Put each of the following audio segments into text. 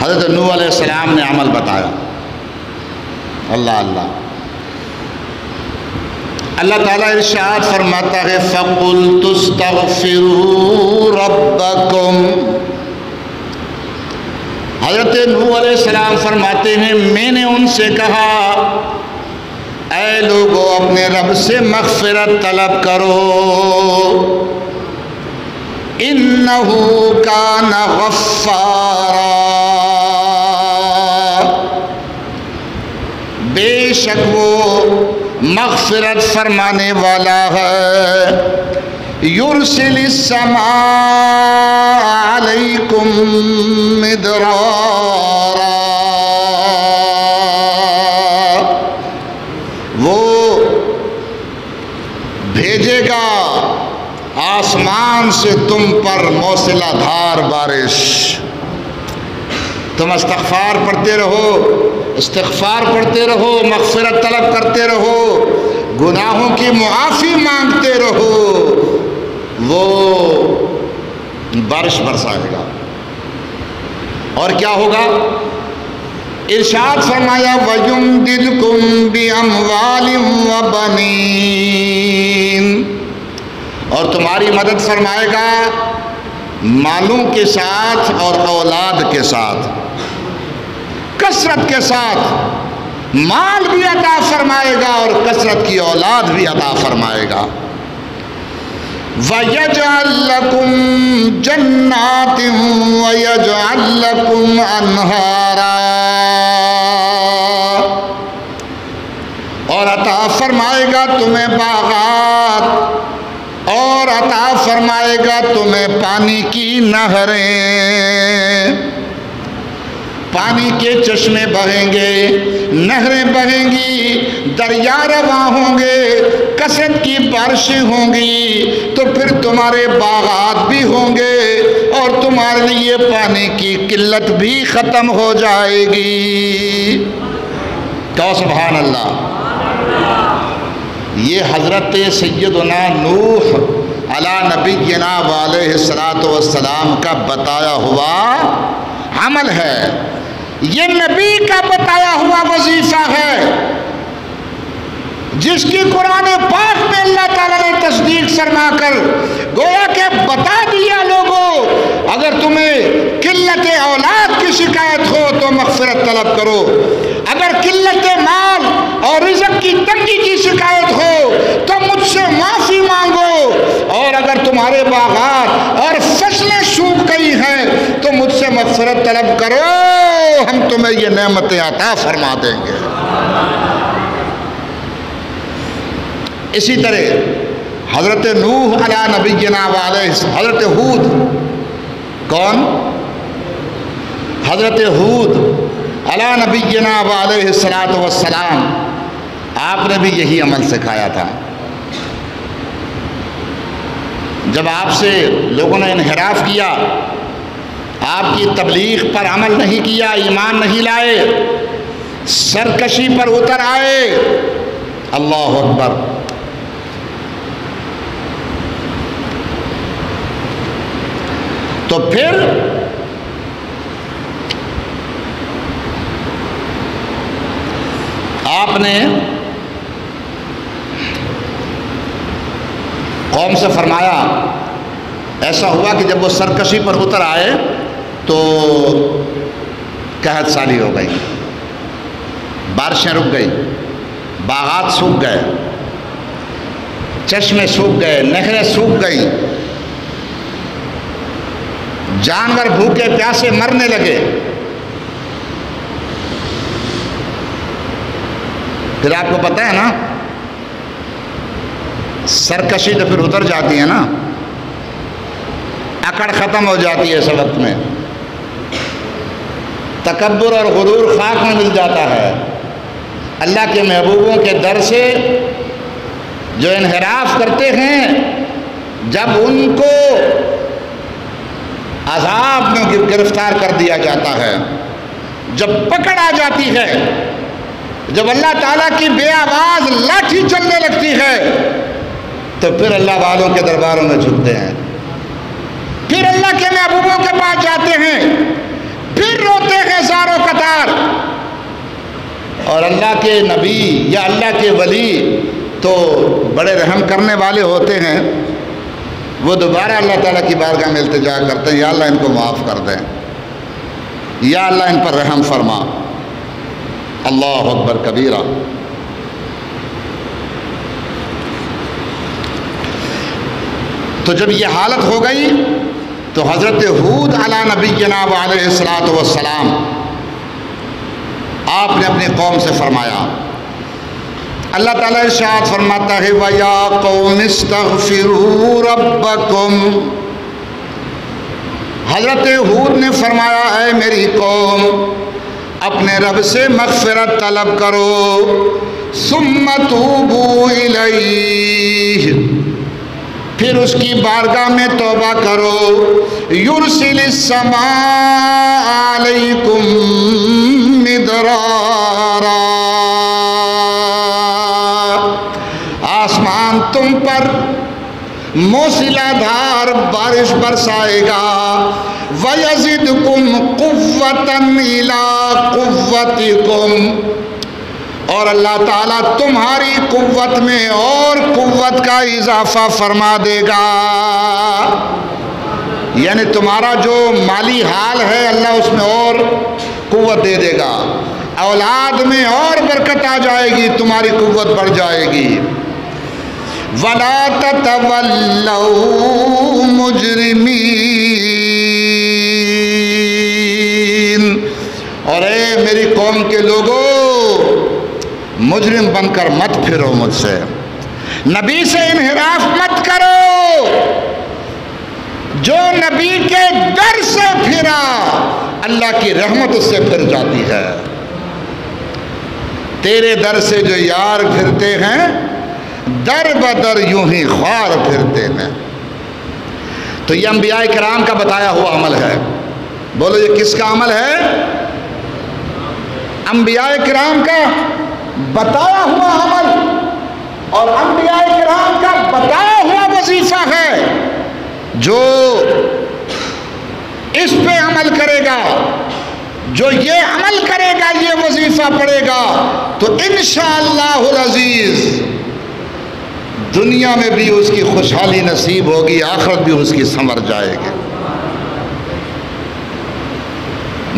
حضرت نوح علیہ السلام نے عمل بتایا. اللہ اللہ اللہ تعالیٰ ارشاد فرماتا ہے فَقُلْتُ اسْتَغْفِرُوا رَبَّكُمْ. حضرت نوح علیہ السلام فرماتے ہیں میں نے ان سے کہا اے لوگو اپنے رب سے مغفرت طلب کرو. إِنَّهُ كَانَ غَفَّارًا. بے شک وہ مغفرت فرمانے والا ہے. یرسل السماء علیکم مدرارا. وہ بھیجے گا آسمان سے تم پر موسلا دھار بارش. تم استغفار پڑھتے رہو مغفرت طلب کرتے رہو گناہوں کی معافی مانگتے رہو. وہ بارش برسائے گا. اور کیا ہوگا؟ ارشاد فرمایا وَيُمْدِدْكُمْ بِأَمْوَالٍ وَبَنِينَ. اور تمہاری مدد فرمائے گا مالوں کے ساتھ اور اولاد کے ساتھ. کثرت کے ساتھ مال بھی عطا فرمائے گا اور کثرت کی اولاد بھی عطا فرمائے گا. وَيَجْعَلْ لَكُمْ جَنَّاتٍ وَيَجْعَلْ لَكُمْ أَنْهَارًا. اور عطا فرمائے گا تمہیں باغات اور عطا فرمائے گا تمہیں پانی کی نہریں. پانی کے چشمے بہیں گے نہریں بہیں گی دریا رواں ہوں گے کثرت کی بارشیں ہوں گی تو پھر تمہارے باغات بھی ہوں گے اور تمہارے لیے پانی کی قلت بھی ختم ہو جائے گی. تو سبحان اللہ. یہ حضرت سیدنا نوح علی نبینا علیہ الصلوۃ والسلام کا بتایا ہوا عمل ہے. یہ نبی کا بتایا ہوا وظیفہ ہے جس کی قرآن پاک میں اللہ تعالیٰ نے تصدیق فرما کر گویا کہ بتا دیا لوگوں اگر تمہیں قلت اولاد کی شکایت ہو تو مغفرت طلب کرو. اگر قلت مال اور رزق کی تنگی کی شکایت ہو تو مجھ سے معافی مانگو. اور اگر تمہارے باغات اور فصلیں سوکھ گئی ہیں تو مجھ سے مغفرت طلب کرو ہم تمہیں یہ نعمتیں عطا فرما دیں گے. اسی طرح حضرت نوح علی نبینا علیہ حضرت ہود کون؟ حضرت ہود علی نبینا علیہ الصلوۃ والسلام. آپ نے بھی یہی عمل سکھایا تھا. جب آپ سے لوگوں نے انحراف کیا آپ کی تبلیغ پر عمل نہیں کیا ایمان نہیں لائے سرکشی پر اتر آئے. اللہ اکبر. تو پھر آپ نے قوم سے فرمایا ایسا ہوا کہ جب وہ سرکشی پر اتر آئے تو قحط سالی ہو گئی بارشیں رک گئی باغات سوکھ گئے چشمے سوکھ گئے نہریں سوکھ گئی جانور بھوکے پیاسے مرنے لگے. پھر آپ کو پتہ ہے نا سرکشی تو پھر اتر جاتی ہے نا اکڑ ختم ہو جاتی ہے اس وقت میں تکبر اور غرور خاک میں مل جاتا ہے. اللہ کے محبوبوں کے در سے جو انحراف کرتے ہیں جب ان کو عذاب میں گرفتار کر دیا جاتا ہے جب پکڑ آ جاتی ہے جب اللہ تعالیٰ کی بے آواز لاٹھی چلنے لگتی ہے تو پھر اللہ والوں کے درباروں میں جھکتے ہیں پھر اللہ کے محبوبوں کے پاس جاتے ہیں پھر روتے ہیں دار. اور اللہ کے نبی یا اللہ کے ولی تو بڑے رحم کرنے والے ہوتے ہیں. وہ دوبارہ اللہ تعالیٰ کی بارگاہ میں التجا کرتے ہیں، یا اللہ ان کو معاف کر دیں، یا اللہ ان پر رحم فرما. اللہ اکبر کبیرہ. تو جب یہ حالت ہو گئی تو حضرت ہود علی نبینا علیہ الصلوۃ والسلام آپ نے اپنی قوم سے فرمایا. اللہ تعالیٰ ارشاد فرماتا ہے وَيَا قَوْمِ اسْتَغْفِرُوا رَبَّكُمْ. حضرت ہود نے فرمایا اے میری قوم اپنے رب سے مغفرت طلب کرو. ثُمَّ تُوبُوا إِلَيْهِ، پھر اس کی بارگاہ میں توبہ کرو. يُرْسِلِ السَّمَاءَ عَلَيْكُمْ مِدْرَارًا، آسمان تم پر موسلا دھار بارش برسائے گا. وَيَزِدْكُمْ قُوَّةً إِلَىٰ قُوَّتِكُمْ، اور اللہ تعالیٰ تمہاری قوت میں اور قوت کا اضافہ فرما دے گا. یعنی تمہارا جو مالی حال ہے اللہ اس میں اور قوت دے دے گا. اولاد میں اور برکت آ جائے گی، تمہاری قوت بڑھ جائے گی. وَلَا تَتَوَلَّوْا مُجْرِمِينَ، اور اے میری قوم کے لوگوں مجرم بن کر مت پھرو مجھ سے، نبی سے انحراف مت کرو. جو نبی کے در سے پھرا اللہ کی رحمت اس سے پھر جاتی ہے. تیرے در سے جو یار پھرتے ہیں در بدر یوں ہی خوار پھرتے ہیں. تو یہ انبیاء کرام کا بتایا ہوا عمل ہے. بولو یہ کس کا عمل ہے؟ انبیاء کرام کا بتایا ہوا عمل اور انبیاء کرام کا بتایا ہوا وظیفہ ہے. جو اس پہ عمل کرے گا، جو یہ عمل کرے گا، یہ وظیفہ پڑے گا تو انشاءاللہ العزیز دنیا میں بھی اس کی خوشحالی نصیب ہوگی، آخرت بھی اس کی سنور جائے گی.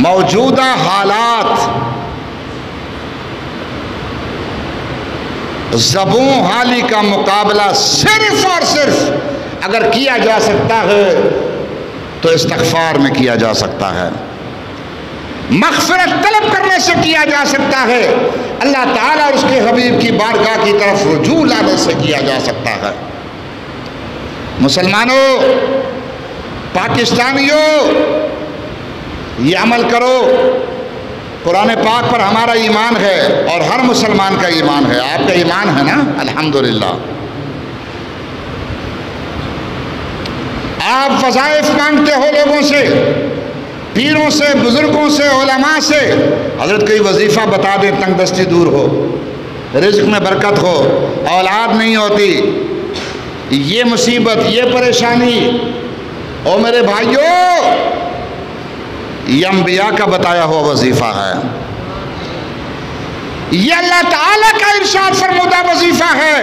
موجودہ حالات زبوں حالی کا مقابلہ صرف اور صرف اگر کیا جا سکتا ہے تو استغفار میں کیا جا سکتا ہے، مغفرت طلب کرنے سے کیا جا سکتا ہے، اللہ تعالیٰ اور اس کے حبیب کی بارگاہ کی طرف رجوع لانے سے کیا جا سکتا ہے. مسلمانوں، پاکستانیوں، یہ عمل کرو. قرآن پاک پر ہمارا ایمان ہے اور ہر مسلمان کا ایمان ہے. آپ کا ایمان ہے نا؟ الحمدللہ. آپ وظائف مانگتے ہو لوگوں سے، پیروں سے، بزرگوں سے، علماء سے. حضرت کوئی وظیفہ بتا دیں تنگ دستی دور ہو، رزق میں برکت ہو، اولاد نہیں ہوتی، یہ مصیبت، یہ پریشانی. او میرے بھائیوں، یہ انبیاء کا بتایا ہوا وظیفہ ہے، یہ اللہ تعالیٰ کا ارشاد فرمودہ وظیفہ ہے،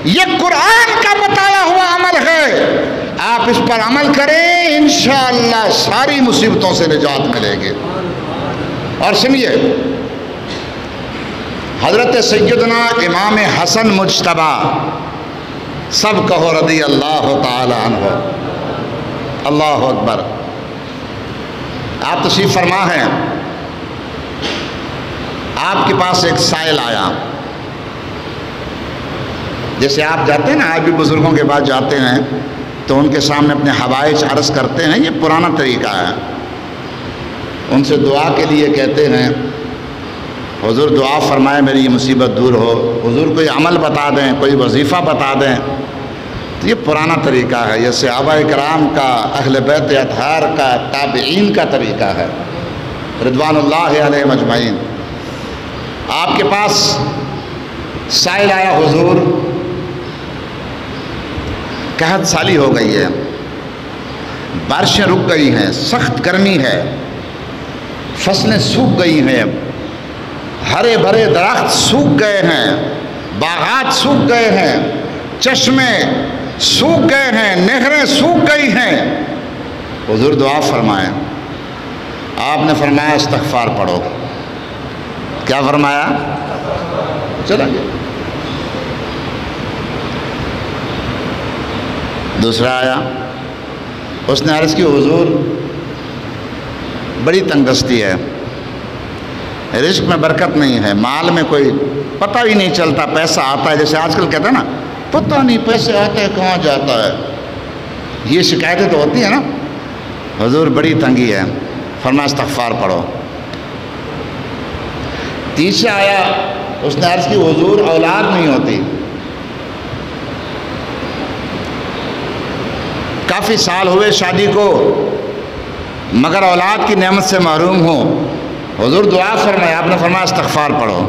یہ قرآن کا بتایا ہوا عمل ہے. آپ اس پر عمل کریں انشاءاللہ ساری مصیبتوں سے نجات ملے گی. اور سنیے، حضرت سیدنا امام حسن مجتبی، سب کہو رضی اللہ تعالی عنہ. اللہ اکبر. آپ تشریف فرما ہیں، آپ کے پاس ایک سائل آیا. جیسے آپ جاتے ہیں نا، آج بھی بزرگوں کے پاس جاتے ہیں تو ان کے سامنے اپنے حوائج عرض کرتے ہیں، یہ پرانا طریقہ ہے. ان سے دعا کے لیے کہتے ہیں حضور دعا فرمائے میری یہ مصیبت دور ہو، حضور کوئی عمل بتا دیں، کوئی وظیفہ بتا دیں. تو یہ پرانا طریقہ ہے، یہ صحابہ کرام کا، اہل بیت اطہار کا، تابعین کا طریقہ ہے رضوان اللہ علیہم اجمعین. آپ کے پاس سائل آیا، حضور قحط سالی ہو گئی ہے، بارشیں رک گئی ہیں، سخت گرمی ہے، فصلیں سوکھ گئی ہیں، ہرے بھرے درخت سوکھ گئے ہیں، باغات سوکھ گئے ہیں، چشمے سوکھ گئے ہیں، نہریں سوکھ گئی ہیں۔ حضور دعا فرمائیں، آپ نے فرمایا استغفار پڑھو۔ کیا فرمایا؟ چلا گیا۔ دوسرا آیا، اس نے عرض کی حضور بڑی تنگستی ہے، رزق میں برکت نہیں ہے، مال میں کوئی پتہ ہی نہیں چلتا، پیسہ آتا ہے جیسے آج کل کہتے ہیں نا پتہ نہیں پیسے آتے ہیں کہاں جاتا ہے، یہ شکایتیں تو ہوتی ہیں نا۔ حضور بڑی تنگی ہے، فرمایا استغفار پڑھو۔ تیسرا آیا، اس نے عرض کی حضور اولاد نہیں ہوتی، کافی سال ہوئے شادی کو مگر اولاد کی نعمت سے محروم ہوں، حضور دعا فرمائے، آپ نے فرمایا استغفار پڑھو۔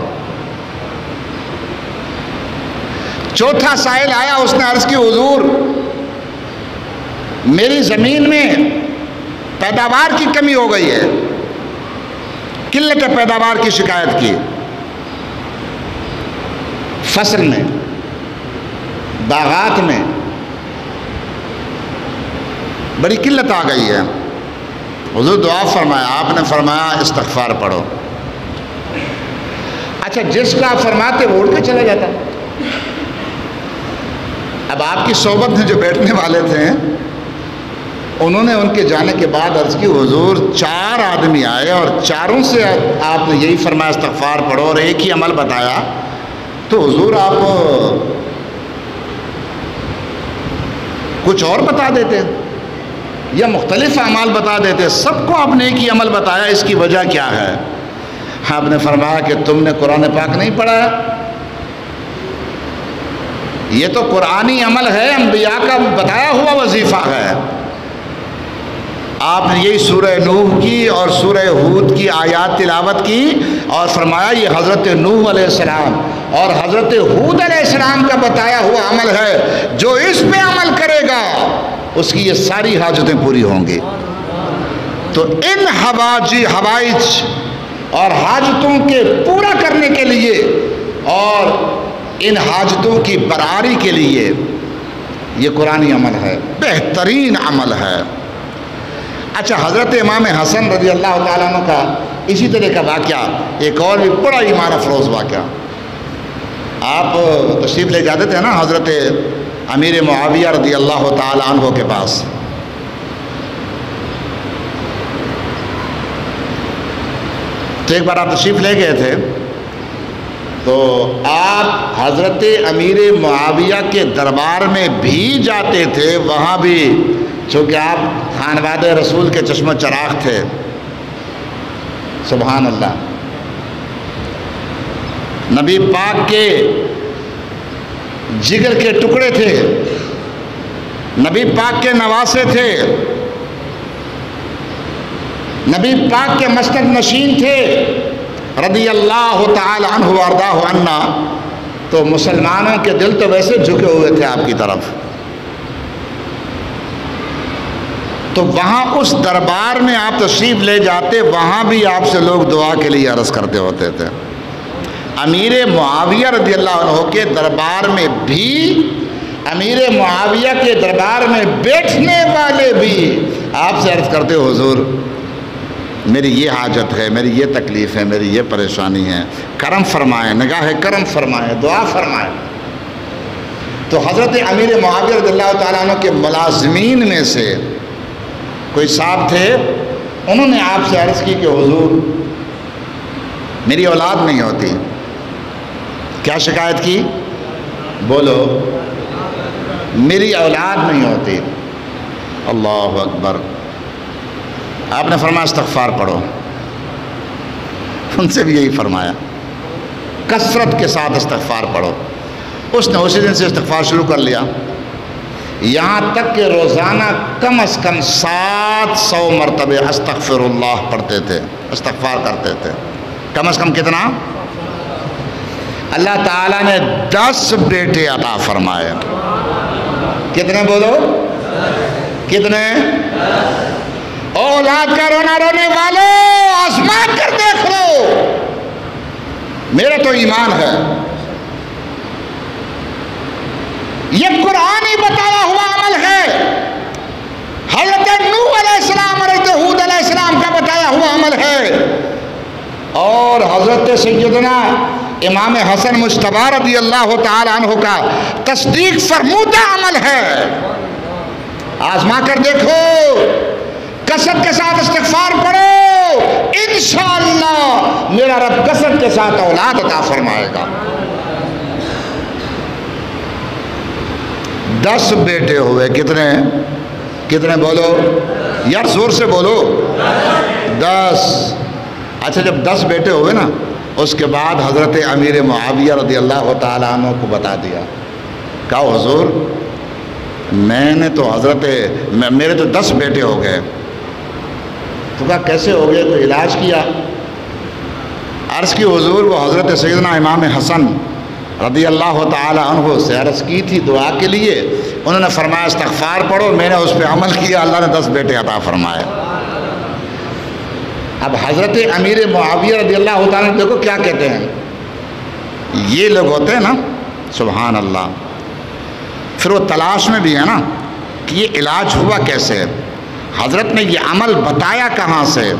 چوتھا سائل آیا، اس نے عرض کی حضور میری زمین میں پیداوار کی کمی ہو گئی ہے، قلت پیداوار کی شکایت کی، فصل میں، باغات میں بڑی قلت آ گئی ہے، حضور دعا فرمایا، آپ نے فرمایا استغفار پڑھو۔ اچھا جس کا آپ فرماتے وہ اڑ کے چلا جاتا۔ اب آپ کی صحبت میں جو بیٹھنے والے تھے انہوں نے ان کے جانے کے بعد عرض کی حضور 4 آدمی آئے اور چاروں سے آپ نے یہی فرمایا استغفار پڑھو اور ایک ہی عمل بتایا، تو حضور آپ کچھ اور بتا دیتے یا مختلف اعمال بتا دیتے، سب کو آپ نے ایک ہی عمل بتایا، اس کی وجہ کیا ہے؟ آپ نے فرمایا کہ تم نے قرآن پاک نہیں پڑھا ہے، یہ تو قرآنی عمل ہے، انبیاء کا بتایا ہوا وظیفہ ہے۔ آپ نے یہی سورہ نوح کی اور سورہ ہود کی آیات تلاوت کی اور فرمایا یہ حضرت نوح علیہ السلام اور حضرت ہود علیہ السلام کا بتایا ہوا عمل ہے، جو اس پہ عمل کرے گا اس کی یہ ساری حاجتیں پوری ہوں گی۔ تو ان حوائج اور حاجتوں کے پورا کرنے کے لیے اور ان حاجتوں کی براری کے لیے یہ قرآنی عمل ہے، بہترین عمل ہے۔ اچھا حضرت امام حسن رضی اللہ تعالیٰ عنہ کا اسی طرح کا واقعہ، ایک اور بھی بڑا ایمان افروز واقعہ، آپ تشریف لے جاتے تھے نا حضرت امیر معاویہ رضی اللہ تعالیٰ عنہ کے پاس، تو ایک بار آپ تشریف لے گئے تھے تو آپ حضرت امیر معاویہ کے دربار میں بھی جاتے تھے، وہاں بھی چونکہ آپ خانواد رسول کے چشم و چراغ تھے، سبحان اللہ، نبی پاک کے جگر کے ٹکڑے تھے، نبی پاک کے نواسے تھے، نبی پاک کے مسند نشین تھے رضی اللہ تعالی عنہ وارضاہ عنا، تو مسلمانوں کے دل تو ویسے جھکے ہوئے تھے آپ کی طرف، تو وہاں اس دربار میں آپ تشریف لے جاتے، وہاں بھی آپ سے لوگ دعا کے لیے عرض کرتے ہوتے تھے۔ امیر معاویہ رضی اللہ عنہ کے دربار میں بھی، امیر معاویہ کے دربار میں بیٹھنے والے بھی آپ سے عرض کرتے حضور میری یہ حاجت ہے، میری یہ تکلیف ہے، میری یہ پریشانی ہے، کرم فرمائیں، نگاہ کرم فرمائیں، دعا فرمائیں۔ تو حضرت امیر معاویہ رضی اللہ تعالیٰ عنہ کے ملازمین میں سے کوئی صاحب تھے، انہوں نے آپ سے عرض کی کہ حضور میری اولاد نہیں ہوتی۔ کیا شکایت کی؟ بولو، میری اولاد نہیں ہوتی۔ اللہ اکبر۔ آپ نے فرمایا استغفار پڑھو، ان سے بھی یہی فرمایا کثرت کے ساتھ استغفار پڑھو۔ اس نے اسی دن سے استغفار شروع کر لیا، یہاں تک کہ روزانہ کم از کم 700 مرتبہ استغفر اللہ پڑھتے تھے، استغفار کرتے تھے۔ کم از کم کتنا؟ اللہ تعالیٰ نے 10 بیٹے عطا فرمائے۔ کتنے بولو؟ کتنے؟ اولاد کا رونا رونے والوں، عظمت تو ایمان ہے، یہ قرآنی بتایا ہوا عمل ہے، حضرت نوح علیہ السلام حضرت ہود علیہ السلام کا بتایا ہوا عمل ہے، اور حضرت سیدنا امام حسن مجتبی رضی اللہ تعالی عنہ کا تصدیق فرمودہ عمل ہے۔ آزما کر دیکھو، کثرت کے ساتھ استغفار پڑھو، انشاءاللہ میرا رب کثرت کے ساتھ اولاد عطا فرمائے گا۔ 10 بیٹے ہوئے، کتنے بولو یار، زور سے بولو، 10۔ اچھا جب 10 بیٹے ہوئے نا، اس کے بعد حضرت امیر معاویہ رضی اللہ تعالیٰ عنہ کو بتا دیا، کہا حضور میں نے تو میرے تو 10 بیٹے ہو گئے۔ تو کہا کیسے ہو گئے؟ کوئی علاج کیا؟ عرض کی حضور وہ حضرت سیدنا امام حسن رضی اللہ تعالی عنہ سے عرض کی تھی دعا کے لیے، انہوں نے فرمایا استغفار پڑھو، میں نے اس پہ عمل کیا، اللہ نے 10 بیٹے عطا فرمائے۔ اب حضرت امیر معاویہ رضی اللہ تعالیٰ عنہ دیکھو کیا کہتے ہیں، یہ لوگ ہوتے ہیں نا سبحان اللہ، پھر وہ تلاش میں بھی ہے نا کہ یہ علاج ہوا کیسے، حضرت نے یہ عمل بتایا کہاں سے،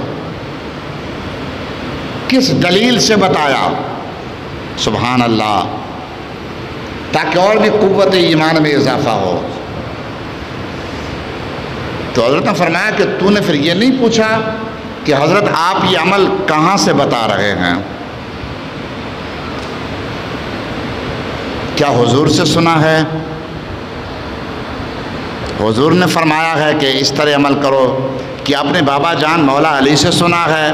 کس دلیل سے بتایا، سبحان اللہ، تاکہ اور بھی قوت ایمان میں اضافہ ہو۔ تو حضرت نے فرمایا کہ تو نے پھر یہ نہیں پوچھا کہ حضرت آپ یہ عمل کہاں سے بتا رہے ہیں، کیا حضور سے سنا ہے؟ حضور نے فرمایا ہے کہ اس طرح عمل کرو، کہ اپنے بابا جان مولا علی سے سنا ہے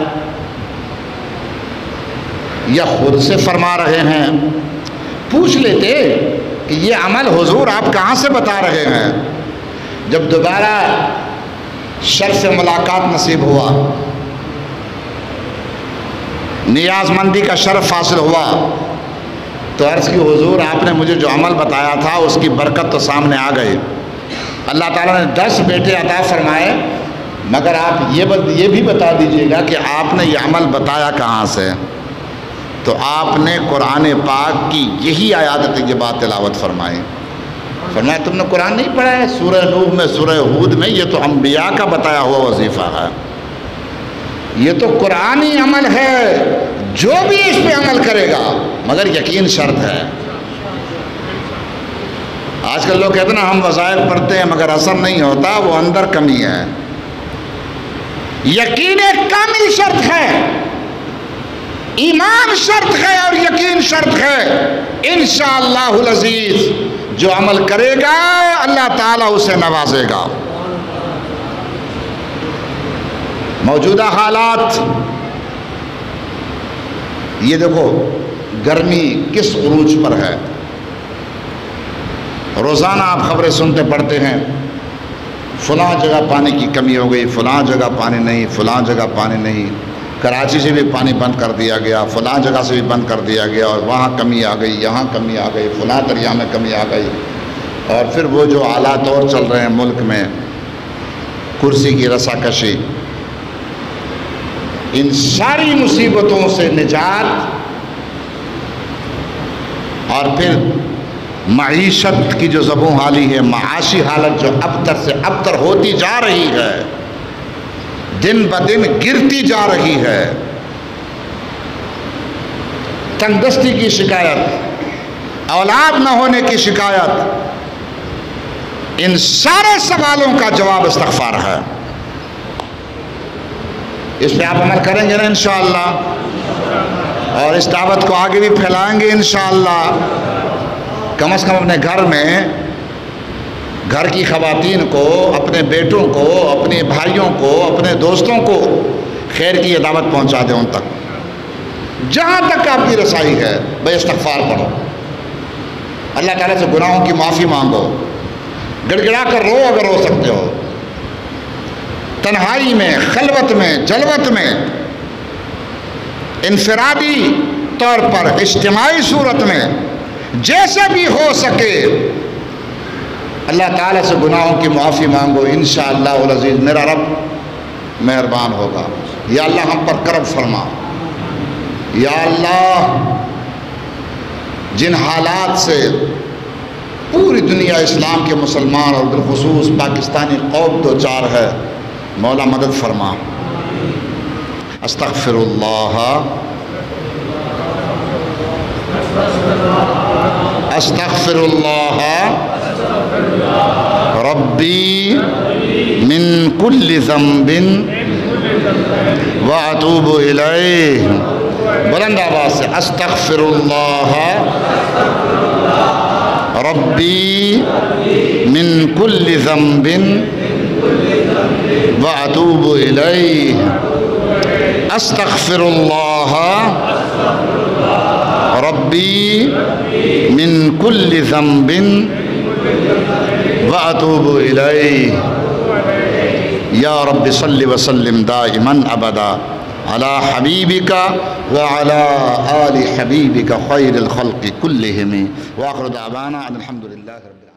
یا خود سے فرما رہے ہیں؟ پوچھ لیتے کہ یہ عمل حضور آپ کہاں سے بتا رہے ہیں۔ جب دوبارہ شرف ملاقات نصیب ہوا، نیاز مندی کا شرف حاصل ہوا، تو عرض کی حضور آپ نے مجھے جو عمل بتایا تھا اس کی برکت تو سامنے آ گئی، اللہ تعالیٰ نے 10 بیٹے عطا فرمائے، مگر آپ یہ بھی بتا دیجئے گا کہ آپ نے یہ عمل بتایا کہاں سے۔ تو آپ نے قرآن پاک کی یہی آیات طیبات تلاوت فرمائی، فرمایا تم نے قرآن نہیں پڑھا ہے؟ سورہ نوح میں، سورہ ہود میں، یہ تو انبیاء کا بتایا ہوا وظیفہ ہے، یہ تو قرآنی عمل ہے، جو بھی اس پہ عمل کرے گا، مگر یقین شرط ہے۔ آج کل لوگ کہتے ہیں نا ہم وظائف پڑھتے ہیں مگر اثر نہیں ہوتا، وہ اندر کمی ہے۔ یقین ایک کامل شرط ہے، ایمان شرط ہے اور یقین شرط ہے۔ انشاءاللہ العزیز جو عمل کرے گا اللہ تعالیٰ اسے نوازے گا۔ موجودہ حالات یہ دیکھو، گرمی کس عروج پر ہے، روزانہ آپ خبریں سنتے پڑھتے ہیں، فلاں جگہ پانی کی کمی ہو گئی، فلاں جگہ پانی نہیں، فلاں جگہ پانی نہیں، کراچی سے بھی پانی بند کر دیا گیا، فلاں جگہ سے بھی بند کر دیا گیا، اور وہاں کمی آ گئی، یہاں کمی آ گئی، فلاں دریا میں کمی آ گئی، اور پھر وہ جو حالات اور چل رہے ہیں ملک میں، کرسی کی رسا کشی، ان ساری مصیبتوں سے نجات، اور پھر معیشت کی جو زبوں حالی ہے، معاشی حالت جو ابتر سے ابتر ہوتی جا رہی ہے، دن بدن گرتی جا رہی ہے، تندرستی کی شکایت، اولاد نہ ہونے کی شکایت، ان سارے سوالوں کا جواب استغفار ہے۔ اس پہ آپ عمل کریں گے نا انشاءاللہ، اور اس دعوت کو آگے بھی پھیلائیں گے انشاءاللہ۔ کم از کم اپنے گھر میں، گھر کی خواتین کو، اپنے بیٹوں کو، اپنے بھائیوں کو، اپنے دوستوں کو خیر کی یہ دعوت پہنچا دیں ان تک، جہاں تک آپ کی رسائی ہے۔ بھائی استغفار پڑھو، اللہ تعالیٰ سے گناہوں کی معافی مانگو، گڑ گڑا کر رو اگر رو سکتے ہو، تنہائی میں، خلوت میں، جلوت میں، انفرادی طور پر، اجتماعی صورت میں، جیسے بھی ہو سکے اللہ تعالیٰ سے گناہوں کی معافی مانگو، انشاءاللہ العزیز میرا رب مہربان ہوگا۔ یا اللہ ہم پر کرم فرما، یا اللہ جن حالات سے پوری دنیا اسلام کے مسلمان اور بالخصوص پاکستانی قوم دو چار ہے، مولا مدد فرما۔ استغفر اللہ استغفر اللہ ربی من کل ذنب واتوب الیہ۔ بلند آواز سے استغفر اللہ ربی من کل ذنب واتوب الیہ۔ استغفر اللہ ربی من کل ذنب واتوب الیہ۔ یا رب صل وسلم دائما ابدا علی حبیبک وعلی آل حبیبک خیر الخلق کلہم۔ وآخر دعوانا الحمد للہ رب العالمین۔